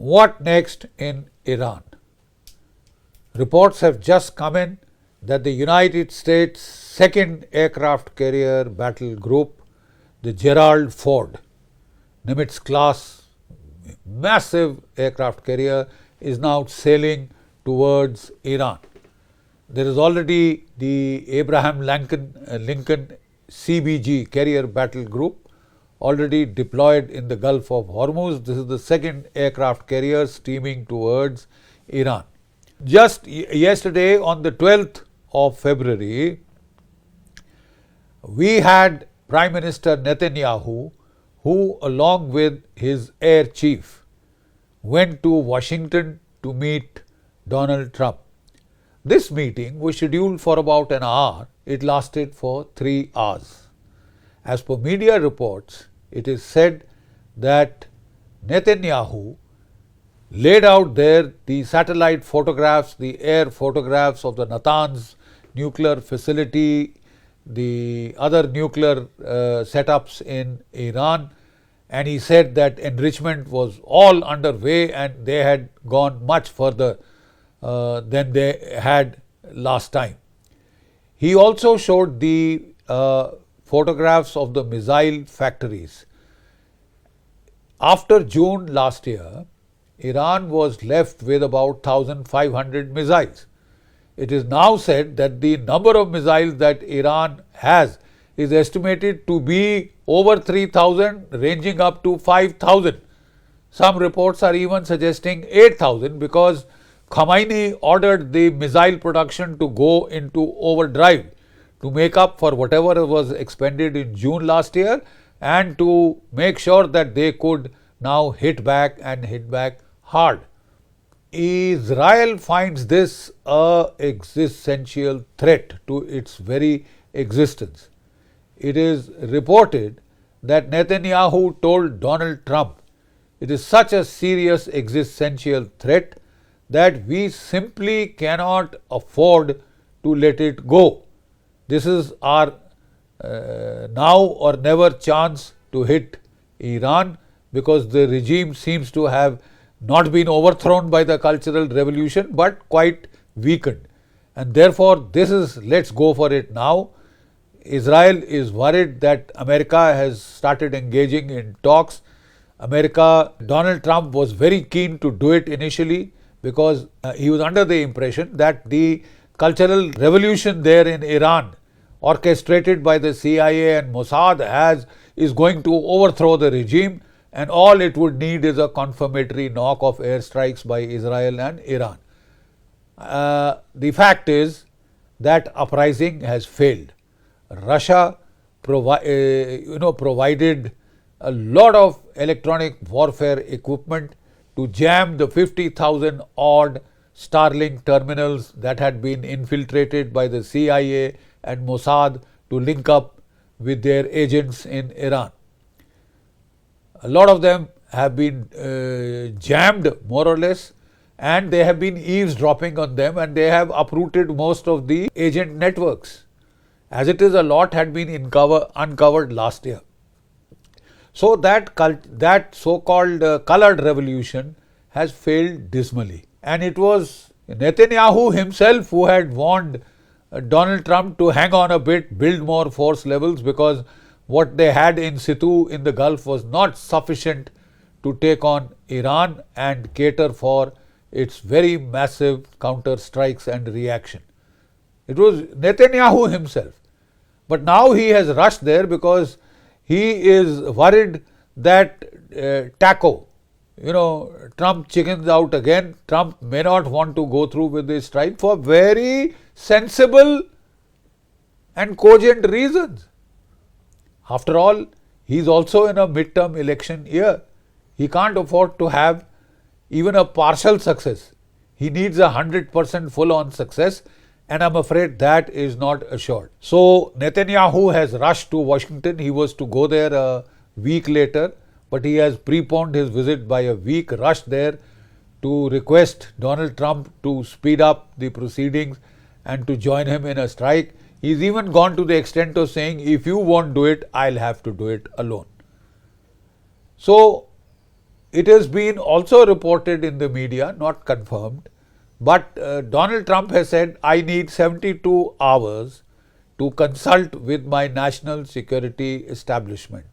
What next in Iran? Reports have just come in that the United States' second aircraft carrier battle group, the Gerald Ford, Nimitz class, massive aircraft carrier, is now sailing towards Iran. There is already the Abraham Lincoln CBG carrier battle group already deployed in the Gulf of Hormuz. This is the second aircraft carrier steaming towards Iran. Just yesterday, on the 12th of February, we had Prime Minister Netanyahu, who along with his air chief went to Washington to meet Donald Trump. This meeting was scheduled for about an hour. It lasted for 3 hours. As per media reports, it is said that Netanyahu laid out there the satellite photographs, the air photographs of the Natanz nuclear facility, the other nuclear setups in Iran, and he said that enrichment was all underway and they had gone much further than they had last time. He also showed the photographs of the missile factories. After June last year, Iran was left with about 1,500 missiles. It is now said that the number of missiles that Iran has is estimated to be over 3,000, ranging up to 5,000. Some reports are even suggesting 8,000 because Khomeini ordered the missile production to go into overdrive to make up for whatever was expended in June last year and to make sure that they could now hit back and hit back hard. Israel finds this an existential threat to its very existence. It is reported that Netanyahu told Donald Trump, "It is such a serious existential threat that we simply cannot afford to let it go. This is our now or never chance to hit Iran because the regime seems to have not been overthrown by the Cultural Revolution but quite weakened. And therefore, this is let's go for it now." Israel is worried that America has started engaging in talks. Donald Trump was very keen to do it initially because he was under the impression that the Cultural Revolution there in Iran, orchestrated by the CIA and Mossad, is going to overthrow the regime, and all it would need is a confirmatory knock of airstrikes by Israel and Iran. The fact is that uprising has failed. Russia provided a lot of electronic warfare equipment to jam the 50,000 odd Starlink terminals that had been infiltrated by the CIA and Mossad to link up with their agents in Iran. A lot of them have been jammed more or less, and they have been eavesdropping on them, and they have uprooted most of the agent networks. As it is, a lot had been uncovered last year. So that so-called colored revolution has failed dismally. And it was Netanyahu himself who had warned Donald Trump to hang on a bit, build more force levels, because what they had in situ in the Gulf was not sufficient to take on Iran and cater for its very massive counter strikes and reaction. It was Netanyahu himself. But now he has rushed there because he is worried that Trump chickens out again. Trump may not want to go through with this strike for very sensible and cogent reasons. After all, he is also in a midterm election year. He can't afford to have even a partial success. He needs 100% full-on success, and I'm afraid that is not assured. So Netanyahu has rushed to Washington. He was to go there a week later, but he has preponed his visit by a week, rushed there to request Donald Trump to speed up the proceedings and to join him in a strike. He's even gone to the extent of saying, if you won't do it, I'll have to do it alone. So it has been also reported in the media, not confirmed, but Donald Trump has said, I need 72 hours to consult with my national security establishment,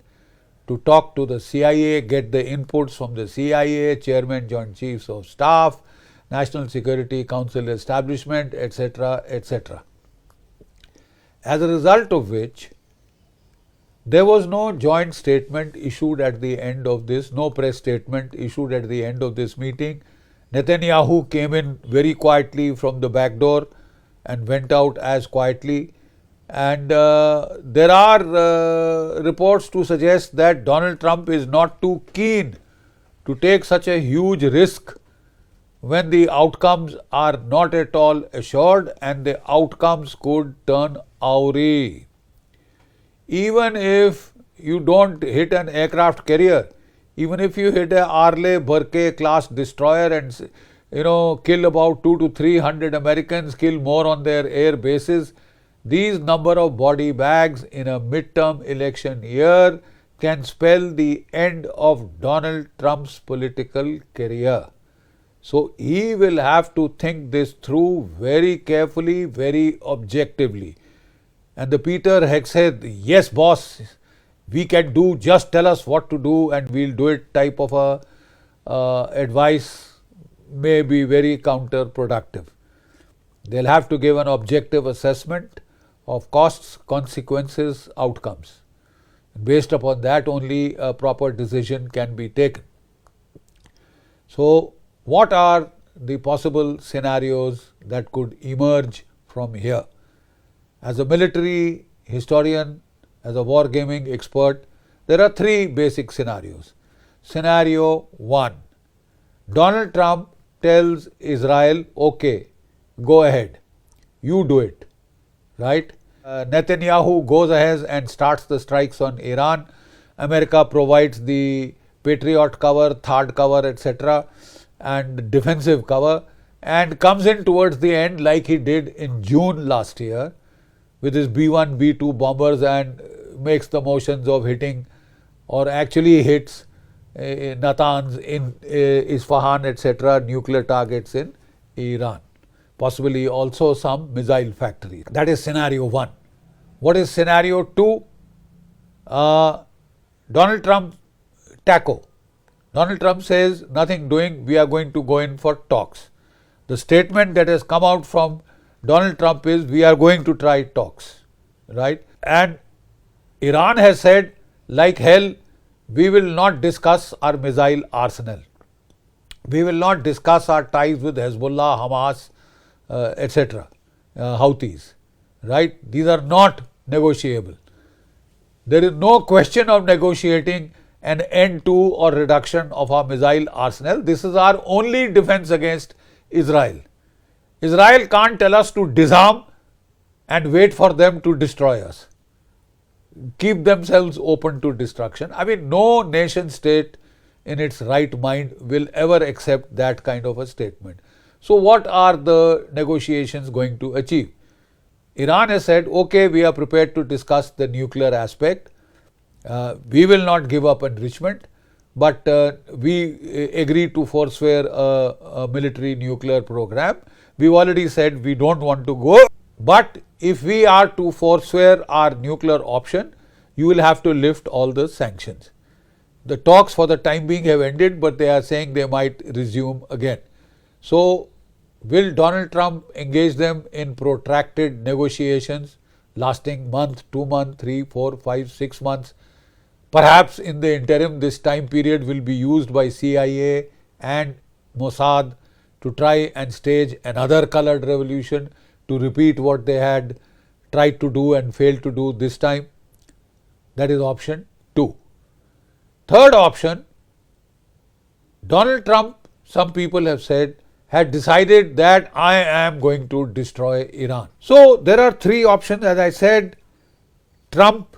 to talk to the CIA, get the inputs from the CIA, Chairman, Joint Chiefs of Staff, National Security Council establishment, etc., etc. As a result of which, there was no joint statement issued at the end of this, no press statement issued at the end of this meeting. Netanyahu came in very quietly from the back door and went out as quietly. And there are reports to suggest that Donald Trump is not too keen to take such a huge risk when the outcomes are not at all assured, and the outcomes could turn awry. Even if you don't hit an aircraft carrier, even if you hit a Arleigh-Burke class destroyer and kill about 200 to 300 Americans, kill more on their air bases, these number of body bags in a midterm election year can spell the end of Donald Trump's political career. So he will have to think this through very carefully, very objectively. And the Peter had said, yes boss, we can do, just tell us what to do and we'll do it type of advice may be very counterproductive. They'll have to give an objective assessment of costs, consequences, outcomes. Based upon that only a proper decision can be taken. So what are the possible scenarios that could emerge from here? As a military historian, as a wargaming expert, there are three basic scenarios. Scenario 1, Donald Trump tells Israel, okay, go ahead, you do it, right? Netanyahu goes ahead and starts the strikes on Iran. America provides the Patriot cover, THAAD cover, etc., and defensive cover, and comes in towards the end like he did in June last year with his B-1, B-2 bombers and makes the motions of hitting, or actually hits Natanz in Isfahan, etc., nuclear targets in Iran. Possibly also some missile factories. That is scenario 1. What is scenario 2? Donald Trump taco. Donald Trump says, nothing doing, we are going to go in for talks. The statement that has come out from Donald Trump is, we are going to try talks, right? And Iran has said, like hell, we will not discuss our missile arsenal. We will not discuss our ties with Hezbollah, Hamas, etc., Houthis, right? These are not negotiable. There is no question of negotiating an end to or reduction of our missile arsenal. This is our only defense against Israel. Israel can't tell us to disarm and wait for them to destroy us, keep themselves open to destruction. I mean, no nation state in its right mind will ever accept that kind of a statement. So what are the negotiations going to achieve? Iran has said, okay, we are prepared to discuss the nuclear aspect. We will not give up enrichment, but we agree to forswear a military nuclear program. We've already said we don't want to go, but if we are to forswear our nuclear option, you will have to lift all the sanctions. The talks for the time being have ended, but they are saying they might resume again. So will Donald Trump engage them in protracted negotiations lasting month, 2 months, 3, 4, 5, 6 months? Perhaps in the interim, this time period will be used by CIA and Mossad to try and stage another colored revolution, to repeat what they had tried to do and failed to do this time. That is option 2. Third option, Donald Trump, some people have said, had decided that I am going to destroy Iran. So there are 3 options. As I said, Trump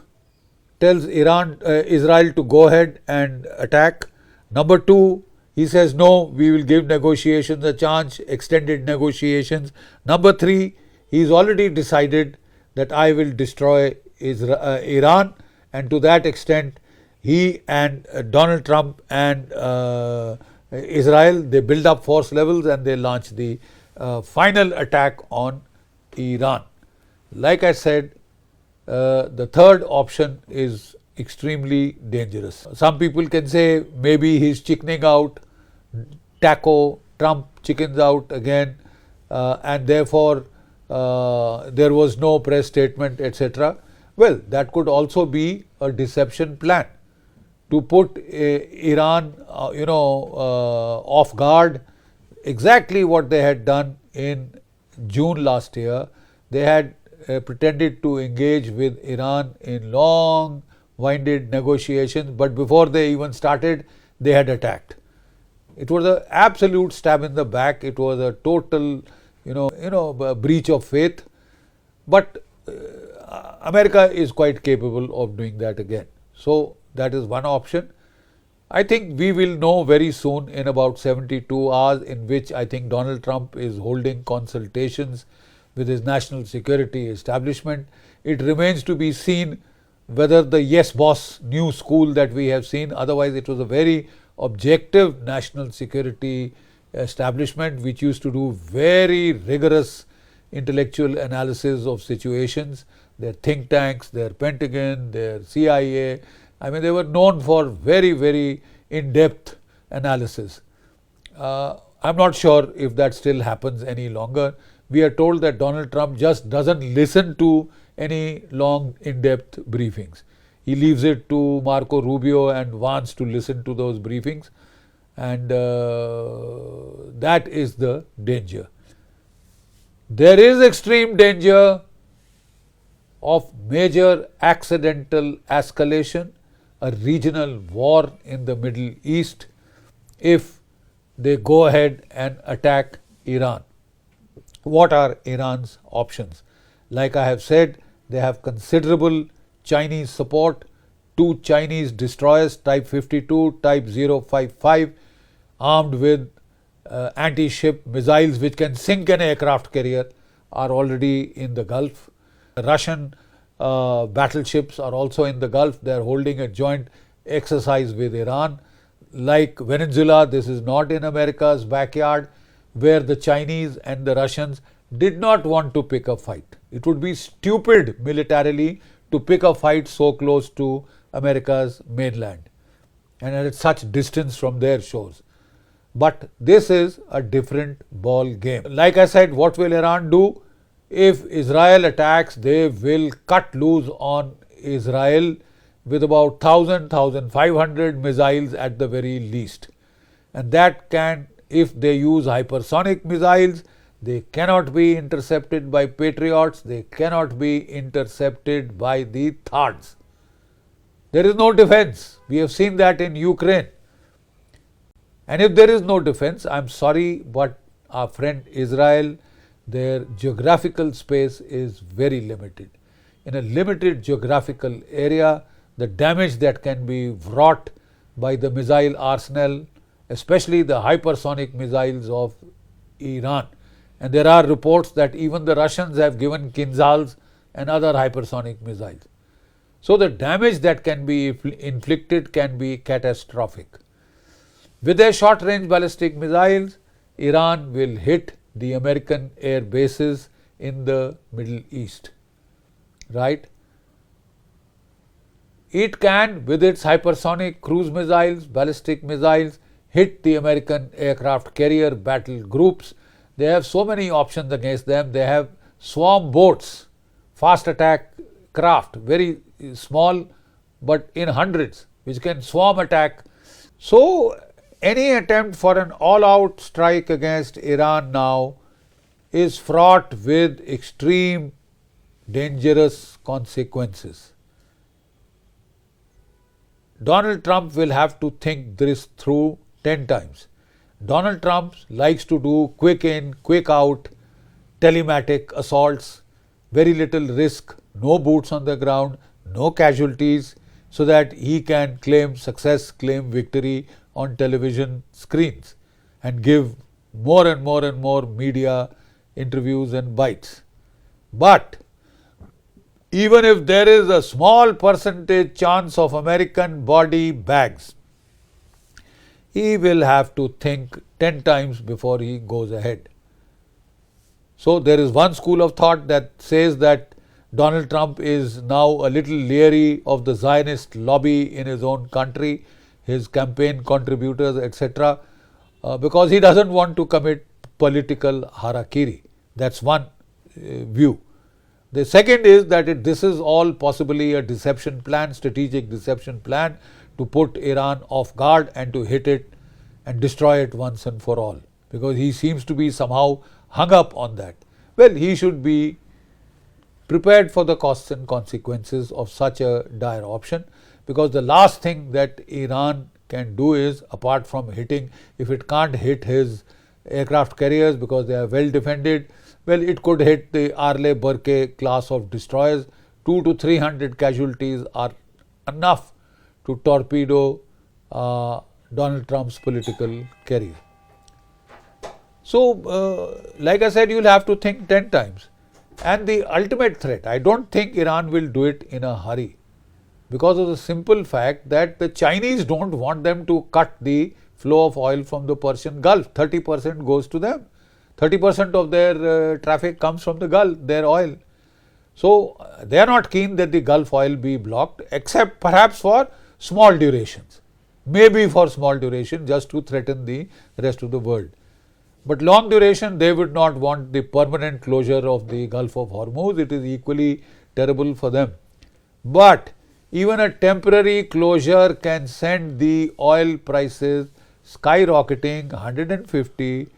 tells Israel to go ahead and attack. Number 2, he says, no, we will give negotiations a chance, extended negotiations. Number 3, he's already decided that I will destroy Iran, and to that extent, he and Donald Trump and Israel, they build up force levels and they launch the final attack on Iran. Like I said, the third option is extremely dangerous. Some people can say maybe he's chickening out, Trump chickens out again, and therefore there was no press statement, etc. Well, that could also be a deception plan to put Iran, off guard. Exactly what they had done in June last year. They had pretended to engage with Iran in long winded negotiations, but before they even started, they had attacked. It was an absolute stab in the back. It was a total, breach of faith. But America is quite capable of doing that again. So that is one option. I think we will know very soon, in about 72 hours, in which I think Donald Trump is holding consultations with his national security establishment. It remains to be seen whether the yes boss new school that we have seen, otherwise it was a very objective national security establishment which used to do very rigorous intellectual analysis of situations, their think tanks, their Pentagon, their CIA. I mean, they were known for very, very in-depth analysis. I'm not sure if that still happens any longer. We are told that Donald Trump just doesn't listen to any long, in-depth briefings. He leaves it to Marco Rubio and Vance to listen to those briefings, and that is the danger. There is extreme danger of major accidental escalation, a regional war in the Middle East, if they go ahead and attack Iran. What are Iran's options? Like I have said, they have considerable Chinese support. 2 Chinese destroyers, Type 52, Type 055, armed with anti-ship missiles which can sink an aircraft carrier, are already in the Gulf. Russian battleships are also in the Gulf. They are holding a joint exercise with Iran. Like Venezuela, this is not in America's backyard, where the Chinese and the Russians did not want to pick a fight. It would be stupid militarily to pick a fight so close to America's mainland and at such distance from their shores. But this is a different ball game. Like I said, what will Iran do? If Israel attacks, they will cut loose on Israel with about 1,500 missiles at the very least. And that can, if they use hypersonic missiles, they cannot be intercepted by Patriots, they cannot be intercepted by the THAADs. There is no defense. We have seen that in Ukraine. And if there is no defense, I'm sorry, but our friend Israel, their geographical space is very limited. In a limited geographical area, the damage that can be wrought by the missile arsenal, especially the hypersonic missiles of Iran. And there are reports that even the Russians have given Kinzhals and other hypersonic missiles. So the damage that can be inflicted can be catastrophic. With their short-range ballistic missiles, Iran will hit the American air bases in the Middle East, right? It can, with its hypersonic cruise missiles, ballistic missiles, hit the American aircraft carrier battle groups. They have so many options against them. They have swarm boats, fast attack craft, very small but in hundreds, which can swarm attack. So any attempt for an all-out strike against Iran now is fraught with extreme dangerous consequences. Donald Trump will have to think this through 10 times. Donald Trump likes to do quick in, quick out, telematic assaults, very little risk, no boots on the ground, no casualties, so that he can claim success, claim victory on television screens and give more and more and more media interviews and bites. But even if there is a small percentage chance of American body bags, he will have to think 10 times before he goes ahead. So there is one school of thought that says that Donald Trump is now a little leery of the Zionist lobby in his own country, his campaign contributors, etc., because he doesn't want to commit political harakiri. That's one view. The second is that this is all possibly a deception plan, strategic deception plan to put Iran off guard and to hit it and destroy it once and for all, because he seems to be somehow hung up on that. Well, he should be prepared for the costs and consequences of such a dire option, because the last thing that Iran can do is, apart from hitting, if it can't hit his aircraft carriers because they are well defended, well, it could hit the Arleigh Burke class of destroyers. 200 to 300 casualties are enough to torpedo Donald Trump's political career. So, like I said, you'll have to think 10 times. And the ultimate threat, I don't think Iran will do it in a hurry, because of the simple fact that the Chinese don't want them to cut the flow of oil from the Persian Gulf. 30% goes to them. 30% of their traffic comes from the Gulf, their oil. So, they are not keen that the Gulf oil be blocked, except perhaps for small durations. Maybe for small duration, just to threaten the rest of the world. But long duration, they would not want the permanent closure of the Gulf of Hormuz. It is equally terrible for them. But even a temporary closure can send the oil prices skyrocketing $150,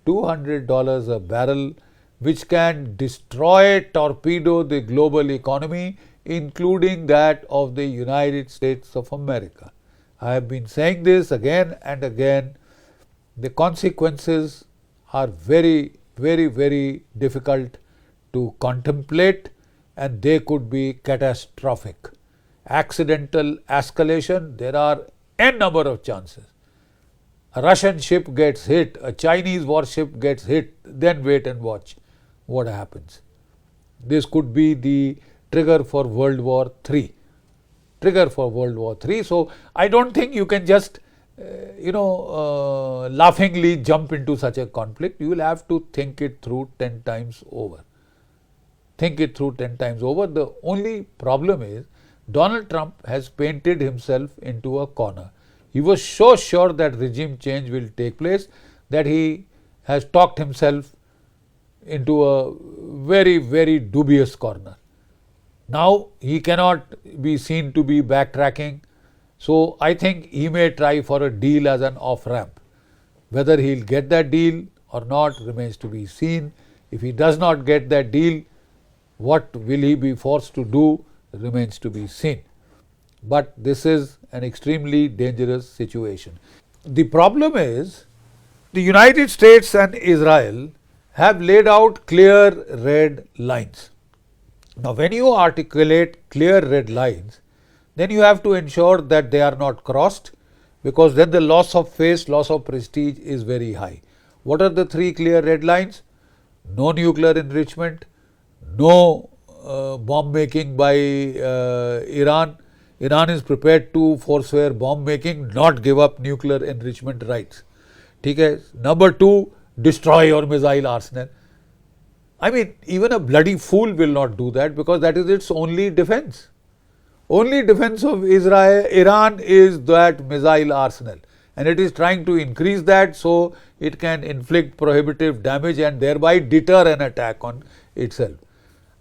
$200 a barrel, which can destroy, torpedo the global economy, including that of the United States of America. I have been saying this again and again. The consequences are very, very, very difficult to contemplate, and they could be catastrophic. Accidental escalation, there are n number of chances. A Russian ship gets hit, a Chinese warship gets hit, then wait and watch what happens. This could be the trigger for World War III. So, I don't think you can just laughingly jump into such a conflict. You will have to think it through 10 times over. The only problem is Donald Trump has painted himself into a corner. He was so sure that regime change will take place that he has talked himself into a very, very dubious corner. Now he cannot be seen to be backtracking. So, I think he may try for a deal as an off-ramp. Whether he'll get that deal or not remains to be seen. If he does not get that deal, what will he be forced to do remains to be seen. But this is an extremely dangerous situation. The problem is, the United States and Israel have laid out clear red lines. Now, when you articulate clear red lines, then you have to ensure that they are not crossed, because then the loss of face, loss of prestige is very high. What are the three clear red lines? No nuclear enrichment, no bomb making by Iran. Iran is prepared to forswear bomb making, not give up nuclear enrichment rights. Okay. Number two, destroy your missile arsenal. I mean, even a bloody fool will not do that, because that is its only defense. Only defense of Iran is that missile arsenal, and it is trying to increase that so it can inflict prohibitive damage and thereby deter an attack on itself.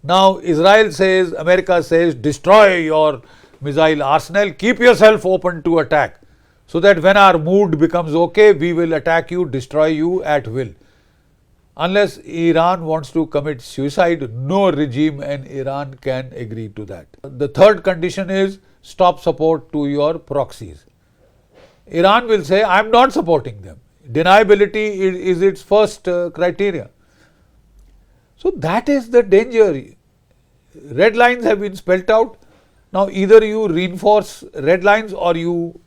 Now, America says, destroy your missile arsenal, keep yourself open to attack, so that when our mood becomes okay, we will attack you, destroy you at will. Unless Iran wants to commit suicide, no regime in Iran can agree to that. The third condition is stop support to your proxies. Iran will say, I am not supporting them. Deniability is its first criteria. So, that is the danger. Red lines have been spelt out. Now, either you reinforce red lines or you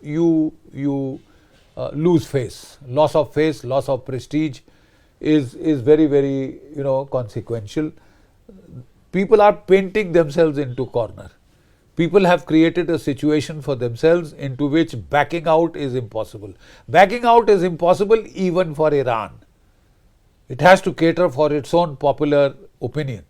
lose face. Loss of face, loss of prestige is very, very consequential. people are painting themselves into corner. People have created a situation for themselves into which backing out is impossible. Backing out is impossible even for Iran. It has to cater for its own popular opinion.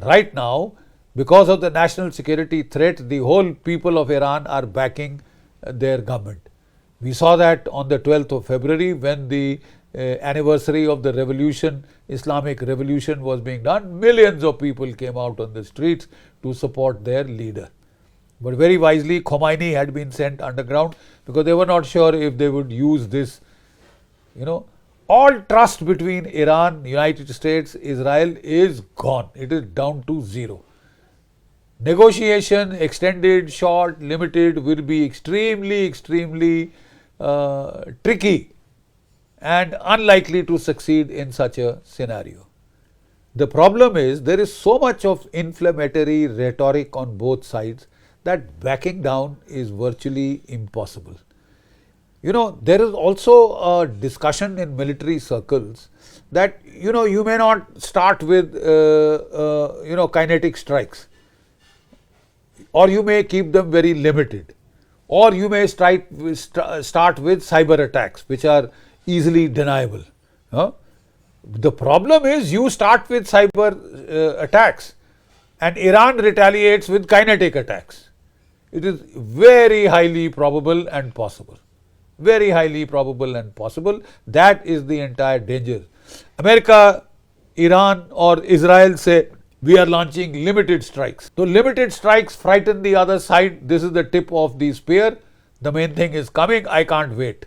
Right now, because of the national security threat, the whole people of Iran are backing their government. We saw that on the 12th of February when the anniversary of the revolution, Islamic revolution was being done. Millions of people came out on the streets to support their leader. But very wisely, Khomeini had been sent underground because they were not sure if they would use this. All trust between Iran, United States, Israel is gone. It is down to zero. Negotiation, extended, short, limited, will be extremely tricky and unlikely to succeed in such a scenario. The problem is there is so much of inflammatory rhetoric on both sides that backing down is virtually impossible. There is also a discussion in military circles that, you may not start with, kinetic strikes, or you may keep them very limited, or you may start with cyber attacks, which are easily deniable. The problem is you start with cyber attacks and Iran retaliates with kinetic attacks. It is very highly probable and possible. Very highly probable and possible. That is the entire danger. America, Iran or Israel say, we are launching limited strikes. So limited strikes frighten the other side. This is the tip of the spear. The main thing is coming. I can't wait.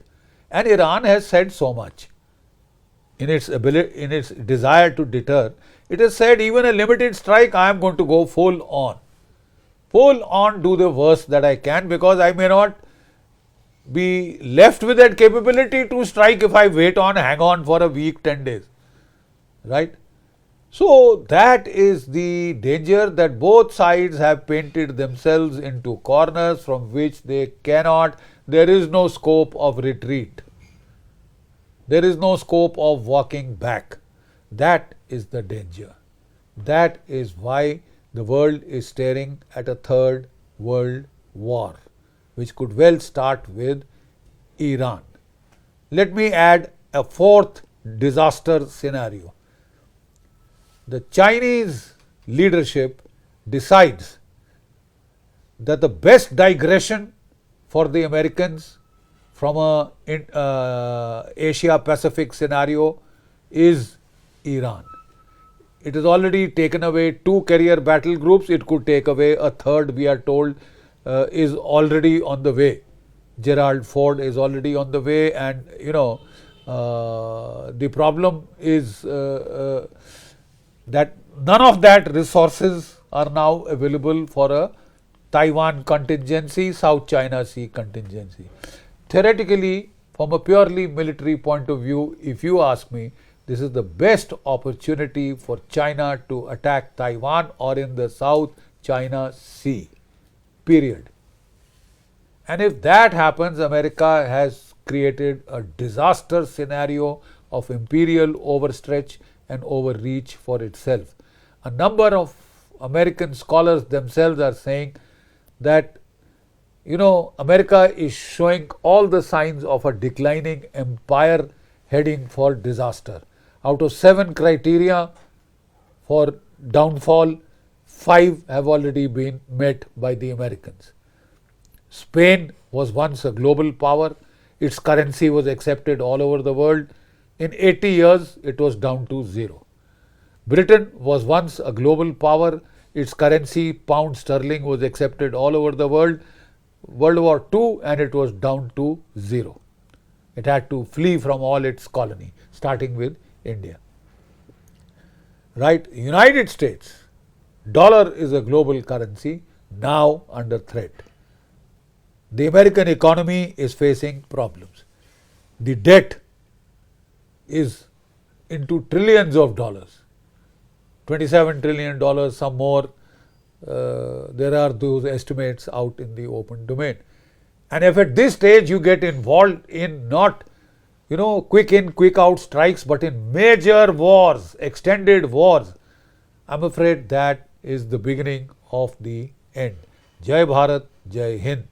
And Iran has said so much. In its desire to deter, it has said even a limited strike, I am going to go full on. Full on, do the worst that I can, because I may not be left with that capability to strike if I hang on for a week, 10 days. Right? So that is the danger, that both sides have painted themselves into corners from which there is no scope of retreat. There is no scope of walking back. That is the danger. That is why the world is staring at a third world war, which could well start with Iran. Let me add a fourth disaster scenario. The Chinese leadership decides that the best digression for the Americans from a Asia-Pacific scenario is Iran. It has already taken away 2 carrier battle groups. It could take away a third, we are told, is already on the way. Gerald Ford is already on the way, and the problem is that none of that resources are now available for a Taiwan contingency, South China Sea contingency. Theoretically, from a purely military point of view, if you ask me, this is the best opportunity for China to attack Taiwan or in the South China Sea, period. And if that happens, America has created a disaster scenario of imperial overstretch and overreach for itself. A number of American scholars themselves are saying that, America is showing all the signs of a declining empire heading for disaster. Out of 7 criteria for downfall, 5 have already been met by the Americans. Spain was once a global power. Its currency was accepted all over the world. In 80 years, it was down to 0. Britain was once a global power. Its currency, pound sterling, was accepted all over the world. World War II, and it was down to 0. It had to flee from all its colony, starting with India. Right? United States, dollar is a global currency, now under threat. The American economy is facing problems. The debt is into trillions of dollars, $27 trillion, some more. There are those estimates out in the open domain. And if at this stage you get involved in not, quick in, quick out strikes, but in major wars, extended wars, I'm afraid that is the beginning of the end. Jai Bharat, Jai Hind.